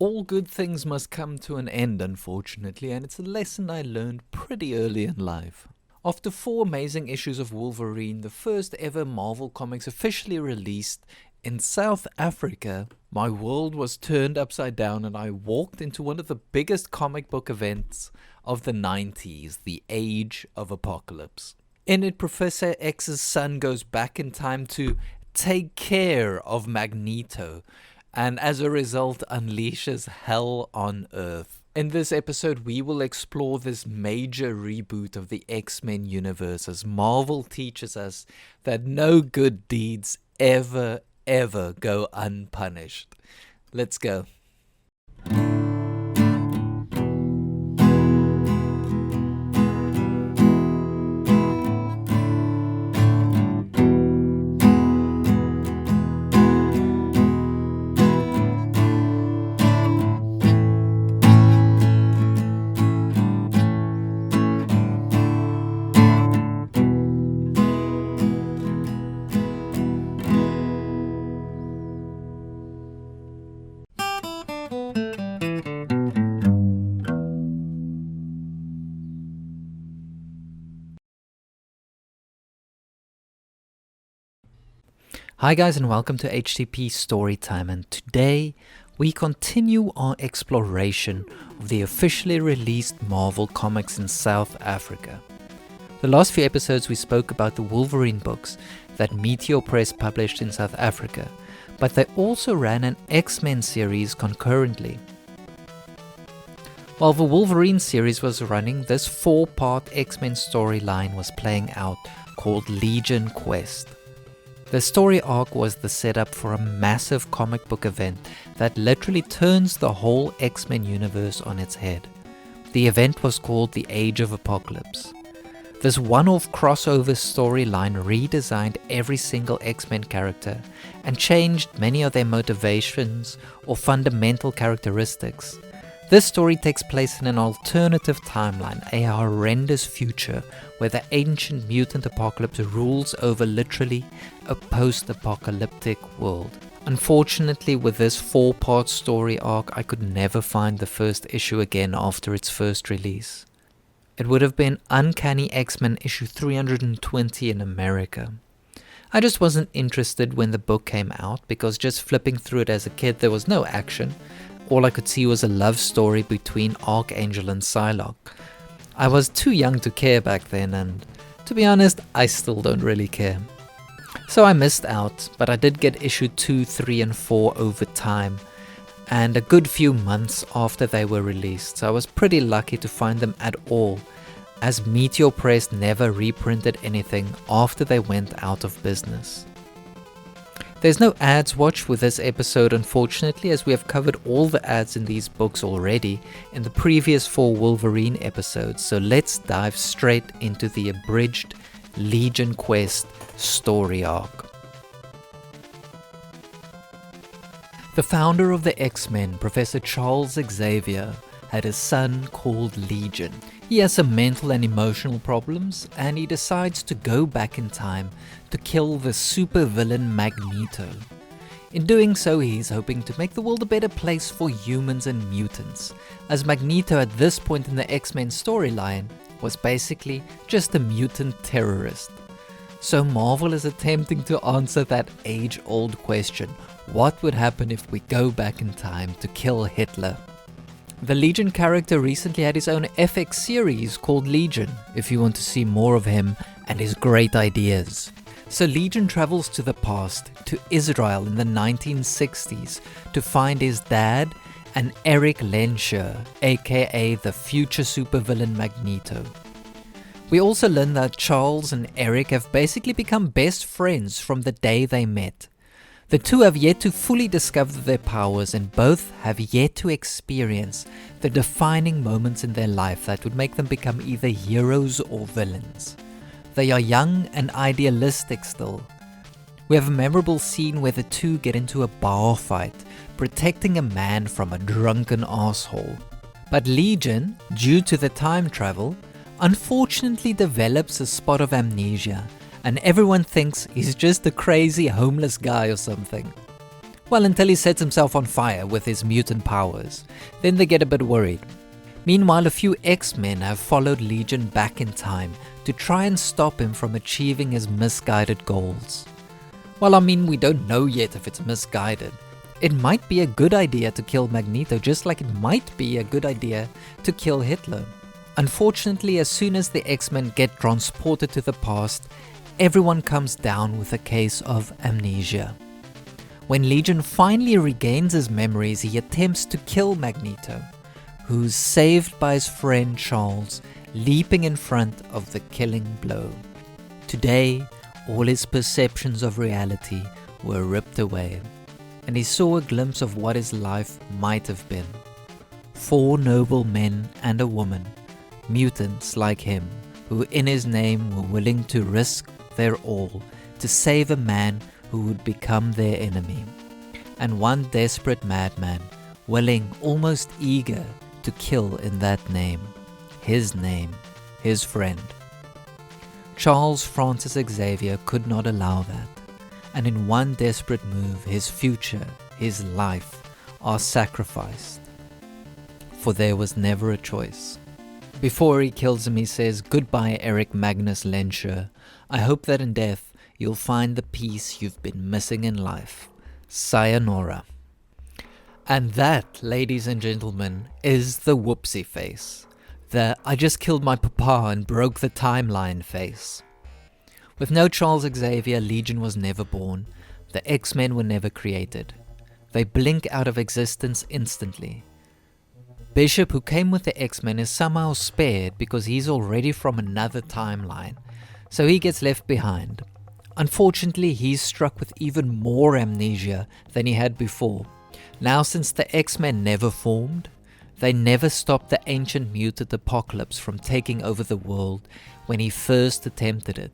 All good things must come to an end, unfortunately, and it's a lesson I learned pretty early in life. After 4 amazing issues of Wolverine, the first ever Marvel Comics officially released in South Africa, my world was turned upside down and I walked into one of the biggest comic book events of the 90s, the Age of Apocalypse. In it, Professor X's son goes back in time to take care of Magneto, and as a result unleashes hell on Earth. In this episode, we will explore this major reboot of the X-Men universe as Marvel teaches us that no good deeds ever go unpunished. Let's go. Hi guys, and welcome to HTP Storytime, and today we continue our exploration of the officially released Marvel Comics in South Africa. The last few episodes we spoke about the Wolverine books that Meteor Press published in South Africa, but they also ran an X-Men series concurrently. While the Wolverine series was running, this 4-part X-Men storyline was playing out called Legion Quest. The story arc was the setup for a massive comic book event that literally turns the whole X-Men universe on its head. The event was called the Age of Apocalypse. This one-off crossover storyline redesigned every single X-Men character and changed many of their motivations or fundamental characteristics. This story takes place in an alternative timeline, a horrendous future where the ancient mutant apocalypse rules over literally a post-apocalyptic world. Unfortunately, with this 4-part story arc, I could never find the first issue again after its first release. It would have been Uncanny X-Men issue 320 in America. I just wasn't interested when the book came out because just flipping through it as a kid there was no action. All I could see was a love story between Archangel and Psylocke. I was too young to care back then, and to be honest, I still don't really care. So I missed out, but I did get issue 2, 3 and 4 over time, and a good few months after they were released, so I was pretty lucky to find them at all, as Meteor Press never reprinted anything after they went out of business. There's no ads watch with this episode, unfortunately, as we have covered all the ads in these books already in the previous 4 Wolverine episodes, so let's dive straight into the abridged Legion Quest story arc. The founder of the X-Men, Professor Charles Xavier, had a son called Legion. He has some mental and emotional problems, and he decides to go back in time to kill the supervillain Magneto. In doing so, he's hoping to make the world a better place for humans and mutants, as Magneto at this point in the X-Men storyline was basically just a mutant terrorist. So Marvel is attempting to answer that age-old question, what would happen if we go back in time to kill Hitler? The Legion character recently had his own FX series called Legion, if you want to see more of him and his great ideas. So Legion travels to the past, to Israel in the 1960s, to find his dad and Eric Lensher, aka the future supervillain Magneto. We also learn that Charles and Eric have basically become best friends from the day they met. The two have yet to fully discover their powers, and both have yet to experience the defining moments in their life that would make them become either heroes or villains. They are young and idealistic still. We have a memorable scene where the two get into a bar fight, protecting a man from a drunken asshole. But Legion, due to the time travel, unfortunately develops a spot of amnesia, and everyone thinks he's just a crazy homeless guy or something. Well, until he sets himself on fire with his mutant powers. Then they get a bit worried. Meanwhile, a few X-Men have followed Legion back in time to try and stop him from achieving his misguided goals. Well, I mean, we don't know yet if it's misguided. It might be a good idea to kill Magneto, just like it might be a good idea to kill Hitler. Unfortunately, as soon as the X-Men get transported to the past, everyone comes down with a case of amnesia. When Legion finally regains his memories, he attempts to kill Magneto, who's saved by his friend Charles, leaping in front of the killing blow. Today, all his perceptions of reality were ripped away, and he saw a glimpse of what his life might have been. 4 noble men and a woman, mutants like him, who in his name were willing to risk their all to save a man who would become their enemy, and one desperate madman, willing, almost eager, to kill in that name, his friend. Charles Francis Xavier could not allow that, and in one desperate move, his future, his life, are sacrificed. For there was never a choice. Before he kills him, he says, "Goodbye, Eric Magnus Lenscher. I hope that in death, you'll find the peace you've been missing in life. Sayonara." And that, ladies and gentlemen, is the whoopsie face. The "I just killed my papa and broke the timeline" face. With no Charles Xavier, Legion was never born. The X-Men were never created. They blink out of existence instantly. Bishop, who came with the X-Men, is somehow spared because he's already from another timeline, so he gets left behind. Unfortunately, he's struck with even more amnesia than he had before. Now, since the X-Men never formed, they never stopped the ancient mutant Apocalypse from taking over the world when he first attempted it.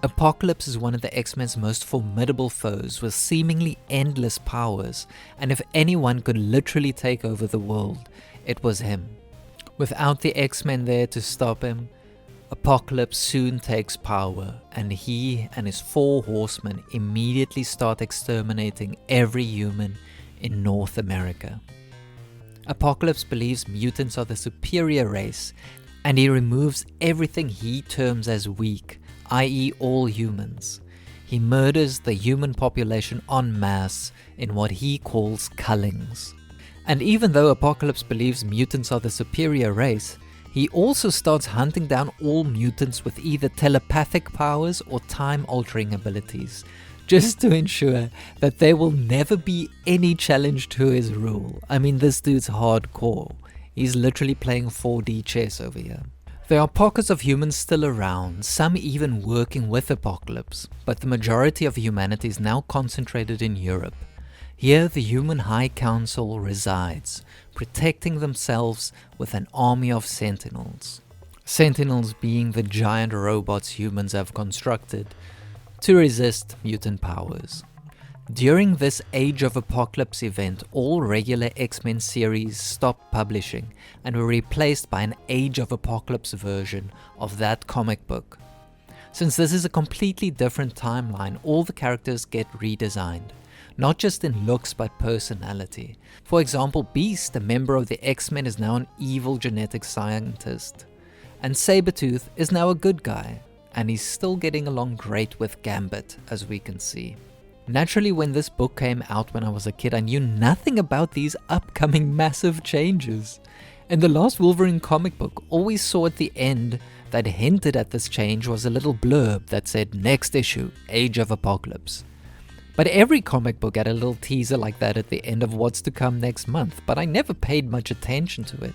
Apocalypse is one of the X-Men's most formidable foes with seemingly endless powers, and if anyone could literally take over the world, it was him. Without the X-Men there to stop him, Apocalypse soon takes power, and he and his 4 horsemen immediately start exterminating every human in North America. Apocalypse believes mutants are the superior race, and he removes everything he terms as weak, i.e. all humans. He murders the human population en masse in what he calls cullings. And even though Apocalypse believes mutants are the superior race, he also starts hunting down all mutants with either telepathic powers or time-altering abilities, just to ensure that there will never be any challenge to his rule. I mean, this dude's hardcore. He's literally playing 4D chess over here. There are pockets of humans still around, some even working with Apocalypse, but the majority of humanity is now concentrated in Europe. Here the Human High Council resides, protecting themselves with an army of Sentinels. Sentinels being the giant robots humans have constructed to resist mutant powers. During this Age of Apocalypse event, all regular X-Men series stopped publishing and were replaced by an Age of Apocalypse version of that comic book. Since this is a completely different timeline, all the characters get redesigned, not just in looks but personality. For example, Beast, a member of the X-Men, is now an evil genetic scientist, and Sabretooth is now a good guy, and he's still getting along great with Gambit, as we can see. Naturally, when this book came out when I was a kid, I knew nothing about these upcoming massive changes. And the last Wolverine comic book always saw at the end that hinted at this change was a little blurb that said, "Next issue, Age of Apocalypse." But every comic book had a little teaser like that at the end of what's to come next month, but I never paid much attention to it,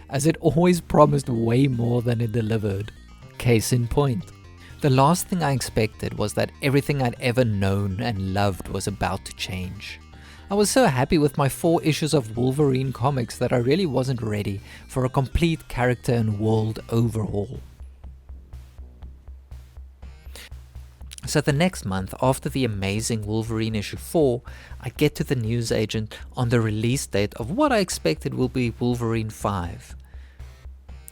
as it always promised way more than it delivered. Case in point. The last thing I expected was that everything I'd ever known and loved was about to change. I was so happy with my 4 issues of Wolverine comics that I really wasn't ready for a complete character and world overhaul. So the next month, after the amazing Wolverine issue 4, I get to the newsagent on the release date of what I expected will be Wolverine 5.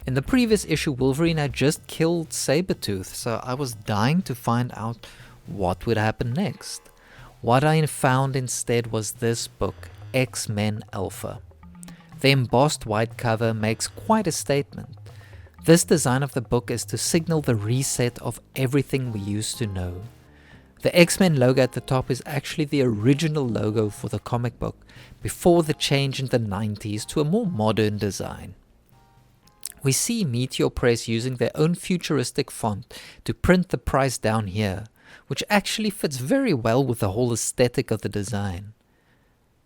In the previous issue, Wolverine had just killed Sabretooth, so I was dying to find out what would happen next. What I found instead was this book, Xmen Alpha. The embossed white cover makes quite a statement. This design of the book is to signal the reset of everything we used to know. The X-Men logo at the top is actually the original logo for the comic book, before the change in the 90s to a more modern design. We see Meteor Press using their own futuristic font to print the price down here, which actually fits very well with the whole aesthetic of the design.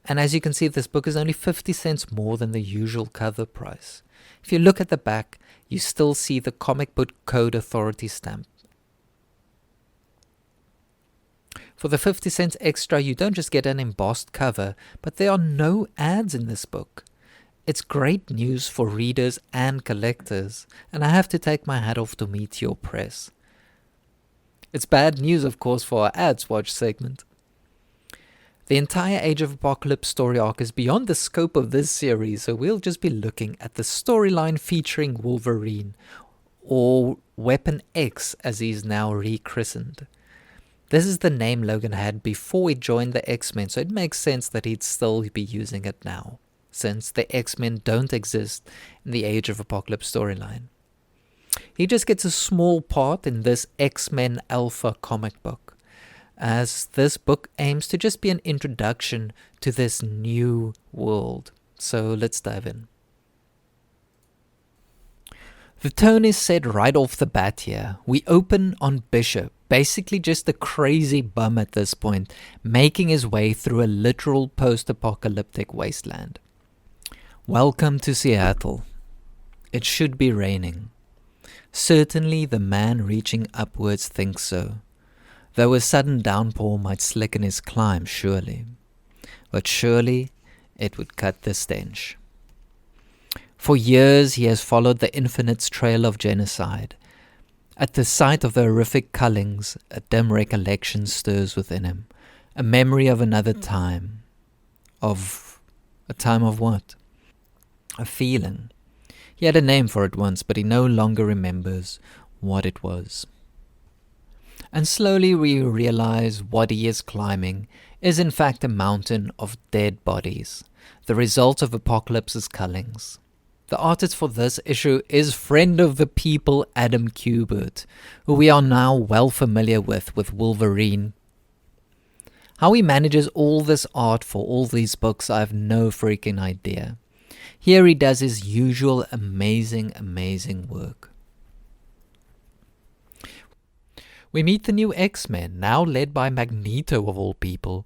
And as you can see, this book is only 50 cents more than the usual cover price. If you look at the back, you still see the Comic Book Code Authority stamp. For the 50 cents extra, you don't just get an embossed cover, but there are no ads in this book. It's great news for readers and collectors, and I have to take my hat off to Meteor Press. It's bad news, of course, for our Ads Watch segment. The entire Age of Apocalypse story arc is beyond the scope of this series, so we'll just be looking at the storyline featuring Wolverine, or Weapon X as he's now rechristened. This is the name Logan had before he joined the X-Men, so it makes sense that he'd still be using it now, since the X-Men don't exist in the Age of Apocalypse storyline. He just gets a small part in this Xmen Alpha comic book, as this book aims to just be an introduction to this new world. So let's dive in. The tone is set right off the bat here. We open on Bishop, basically just a crazy bum at this point, making his way through a literal post-apocalyptic wasteland. Welcome to Seattle. It should be raining. Certainly the man reaching upwards thinks so, though a sudden downpour might slicken his climb, surely. But surely it would cut the stench. For years he has followed the Infinite's trail of genocide. At the sight of the horrific cullings, a dim recollection stirs within him, a memory of another time. Of a time of what? A feeling. He had a name for it once, but he no longer remembers what it was. And slowly we realize what he is climbing is in fact a mountain of dead bodies, the result of Apocalypse's cullings. The artist for this issue is friend of the people Adam Kubert, who we are now well familiar with Wolverine. How he manages all this art for all these books, I have no freaking idea. Here he does his usual amazing work. We meet the new X-Men, now led by Magneto of all people.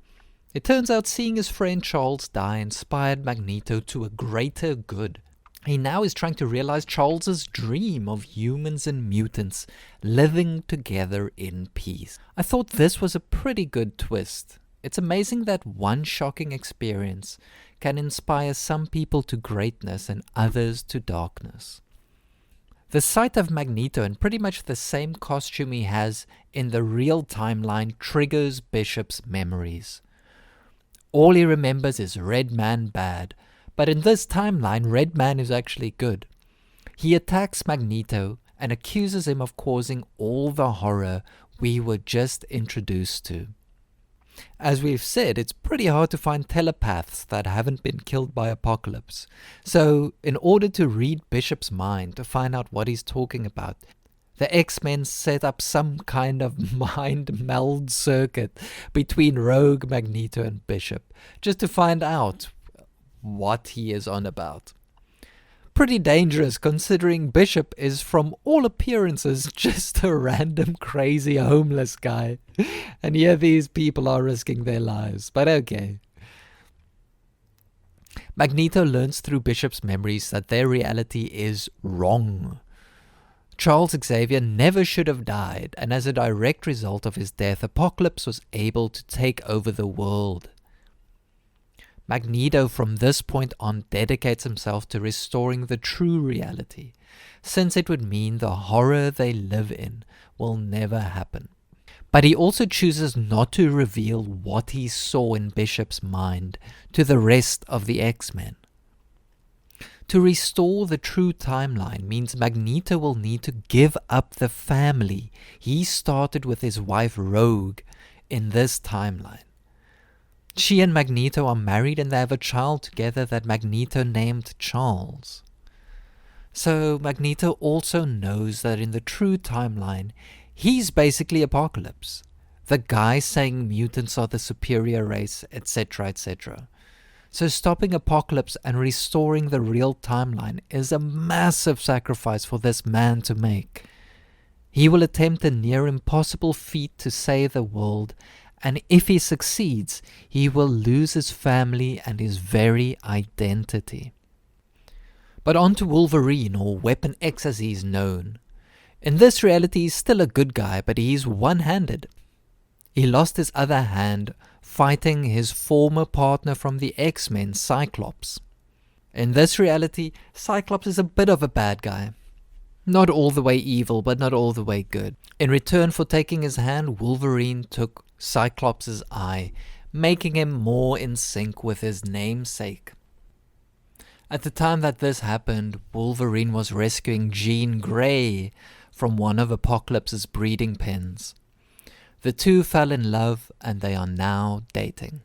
It turns out seeing his friend Charles die inspired Magneto to a greater good. He now is trying to realize Charles's dream of humans and mutants living together in peace. I thought this was a pretty good twist. It's amazing that one shocking experience can inspire some people to greatness and others to darkness. The sight of Magneto in pretty much the same costume he has in the real timeline triggers Bishop's memories. All he remembers is Red Man bad, but in this timeline Red Man is actually good. He attacks Magneto and accuses him of causing all the horror we were just introduced to. As we've said, it's pretty hard to find telepaths that haven't been killed by Apocalypse. So, in order to read Bishop's mind to find out what he's talking about, the X-Men set up some kind of mind meld circuit between Rogue, Magneto, and Bishop, just to find out what he is on about. Pretty dangerous, considering Bishop is from all appearances just a random crazy homeless guy. And here these people are risking their lives, but okay. Magneto learns through Bishop's memories that their reality is wrong. Charles Xavier never should have died, and as a direct result of his death, Apocalypse was able to take over the world. Magneto from this point on dedicates himself to restoring the true reality, since it would mean the horror they live in will never happen. But he also chooses not to reveal what he saw in Bishop's mind to the rest of the X-Men. To restore the true timeline means Magneto will need to give up the family he started with his wife Rogue in this timeline. She and Magneto are married and they have a child together that Magneto named Charles. So Magneto also knows that in the true timeline, he's basically Apocalypse. The guy saying mutants are the superior race, etc., etc. So stopping Apocalypse and restoring the real timeline is a massive sacrifice for this man to make. He will attempt a near impossible feat to save the world, and if he succeeds, he will lose his family and his very identity. But on to Wolverine, or Weapon X as he's known. In this reality, he's still a good guy, but he's one-handed. He lost his other hand fighting his former partner from the X-Men, Cyclops. In this reality, Cyclops is a bit of a bad guy. Not all the way evil, but not all the way good. In return for taking his hand, Wolverine took Cyclops' eye, making him more in sync with his namesake. At the time that this happened, Wolverine was rescuing Jean Grey from one of Apocalypse's breeding pens. The two fell in love and they are now dating.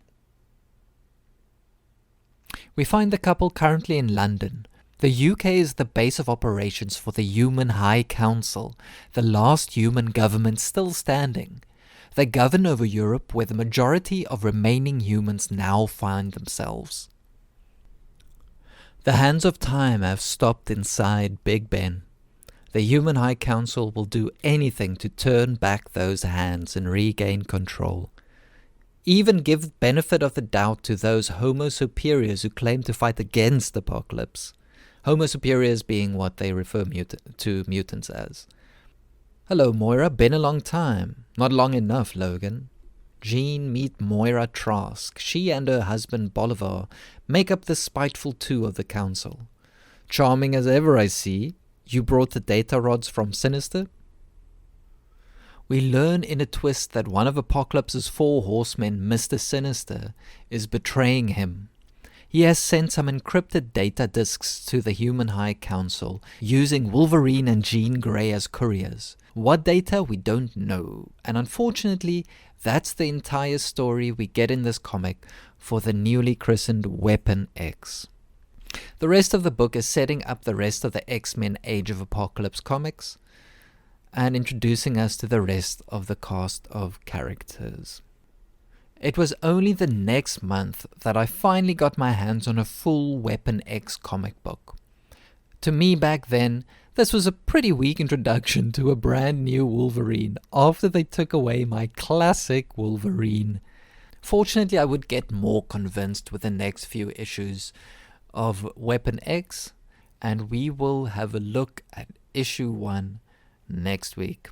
We find the couple currently in London. The UK is the base of operations for the Human High Council, the last human government still standing. They govern over Europe, where the majority of remaining humans now find themselves. The hands of time have stopped inside Big Ben. The Human High Council will do anything to turn back those hands and regain control. Even give benefit of the doubt to those Homo superiors who claim to fight against Apocalypse. Homo superiors being what they refer to mutants as. Hello Moira, been a long time. Not long enough, Logan. Jean meet Moira Trask. She and her husband Bolivar make up the spiteful two of the council. Charming as ever, I see. You brought the data rods from Sinister? We learn in a twist that one of Apocalypse's 4 horsemen, Mr. Sinister, is betraying him. He has sent some encrypted data disks to the Human High Council, using Wolverine and Jean Grey as couriers. What data, we don't know, and unfortunately, that's the entire story we get in this comic for the newly christened Weapon X. The rest of the book is setting up the rest of the X-Men Age of Apocalypse comics, and introducing us to the rest of the cast of characters. It was only the next month that I finally got my hands on a full Weapon X comic book. To me back then, this was a pretty weak introduction to a brand new Wolverine after they took away my classic Wolverine. Fortunately, I would get more convinced with the next few issues of Weapon X, and we will have a look at issue 1 next week.